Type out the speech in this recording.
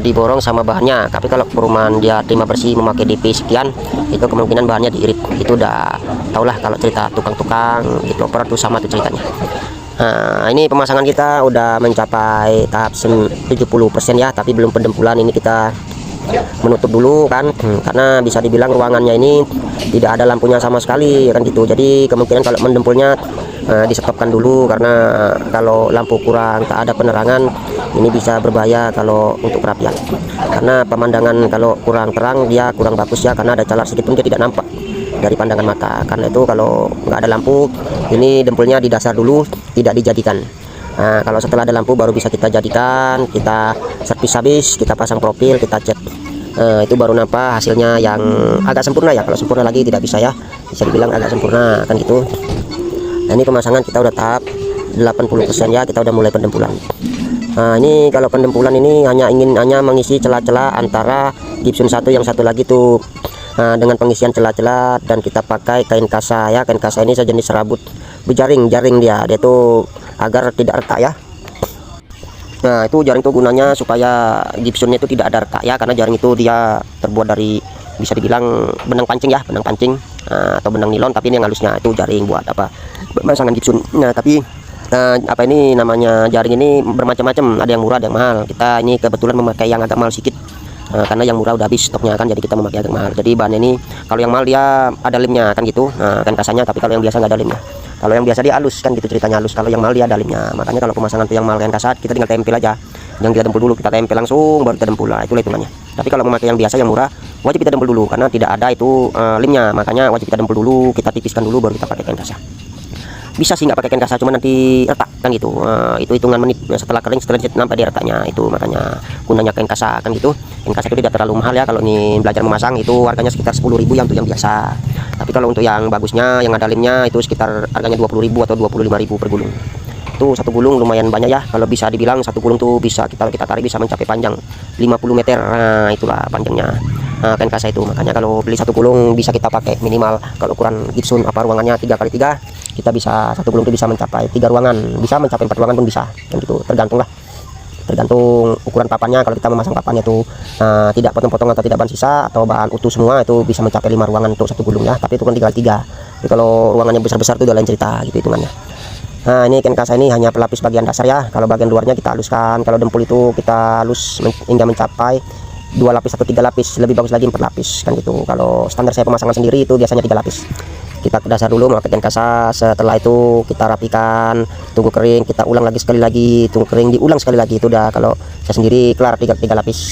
diborong sama bahannya. Tapi kalau perumahan dia terima bersih memakai DP sekian, itu kemungkinan bahannya diirit. Itu udah tau lah kalau cerita tukang-tukang gitu, operat tuh sama tuh ceritanya. Nah, ini pemasangan kita udah mencapai tahap 70% ya, tapi belum pendempulan. Ini kita menutup dulu kan, karena bisa dibilang ruangannya ini tidak ada lampunya sama sekali kan gitu. Jadi kemungkinan kalau mendempulnya disetopkan dulu, karena kalau lampu kurang tak ada penerangan ini bisa berbahaya kalau untuk perapian, karena pemandangan kalau kurang terang dia kurang bagus ya, karena ada calar sedikit pun dia tidak nampak dari pandangan mata. Karena itu kalau nggak ada lampu ini dempulnya di dasar dulu, tidak dijadikan. Nah, kalau setelah ada lampu baru bisa kita jadikan, kita servis habis, kita pasang profil, kita cek. Itu baru nampak hasilnya yang agak sempurna ya. Kalau sempurna lagi tidak bisa ya, bisa dibilang agak sempurna kan gitu. Nah, ini pemasangan kita udah tahap 80% ya, kita udah mulai pendempulan. Nah, ini kalau pendempulan ini hanya mengisi celah-celah antara gipsum satu yang satu lagi tuh. Nah, dengan pengisian celah-celah, dan kita pakai kain kasa ya. Kain kasa ini sejenis serabut berjaring, jaring dia tuh agar tidak retak ya. Nah, itu jaring itu gunanya supaya gipsumnya itu tidak ada retak ya, karena jaring itu dia terbuat dari, bisa dibilang benang pancing ya, benang pancing atau benang nilon, tapi ini yang halusnya itu jaring buat apa, pemasangan gipsum. Nah, tapi apa ini namanya, jaring ini bermacam-macam, ada yang murah ada yang mahal. Kita ini kebetulan memakai yang agak mahal sedikit, karena yang murah udah habis stoknya kan, jadi kita memakai agak mahal. Jadi bahan ini kalau yang mahal dia ada lemnya kan gitu, kan kasanya, tapi kalau yang biasa nggak ada lemnya. Kalau yang biasa dia halus kan gitu ceritanya, halus. Kalau yang mahal dia ada lemnya. Makanya kalau pemasangan tuh yang mahal kain kasat, kita tinggal tempel aja. Yang kita dempul dulu, kita tempel langsung baru kita dempul lah, itulah hitungannya. Tapi kalau memakai yang biasa yang murah, wajib kita dempul dulu karena tidak ada itu lemnya. Makanya wajib kita dempul dulu, kita tipiskan dulu baru kita pakai kain kasat. Bisa sih nggak pakai kain kasar, cuma nanti retak kan gitu. Itu hitungan menit setelah kering, setelah nampak dia retaknya. Itu makanya gunanya kain kasar kan gitu. Kain kasar itu tidak terlalu mahal ya, kalau ingin belajar memasang itu harganya sekitar 10.000 yang untuk yang biasa. Tapi kalau untuk yang bagusnya yang ada lemnya itu sekitar harganya 20.000 atau 25.000 per gulung. Itu satu gulung lumayan banyak ya, kalau bisa dibilang satu gulung tuh bisa kita tarik bisa mencapai panjang 50 meter. Nah, itulah panjangnya kain kasar itu. Makanya kalau beli satu gulung bisa kita pakai minimal, kalau ukuran gipsum apa ruangannya 3x3, kita bisa satu gulung itu bisa mencapai 3 ruangan, bisa mencapai 4 ruangan pun bisa, dan gitu tergantung lah, tergantung ukuran papannya. Kalau kita memasang papannya itu tidak potong-potong atau tidak bahan sisa atau bahan utuh semua, itu bisa mencapai 5 ruangan untuk satu gulung ya, tapi itu kan 3x3. Jadi kalau ruangannya besar-besar itu udah lain cerita gitu hitungannya. Nah, ini kain kasar ini hanya pelapis bagian dasar ya, kalau bagian luarnya kita haluskan. Kalau dempul itu kita halus hingga mencapai 2 lapis atau 3 lapis, lebih bagus lagi 4 lapis kan gitu. Kalau standar saya pemasangan sendiri itu biasanya 3 lapis. Kita ke dasar dulu memakai kain kasar, setelah itu kita rapikan, tunggu kering, kita ulang lagi sekali lagi, tunggu kering, diulang sekali lagi. Itu udah kalau saya sendiri kelar 3 lapis.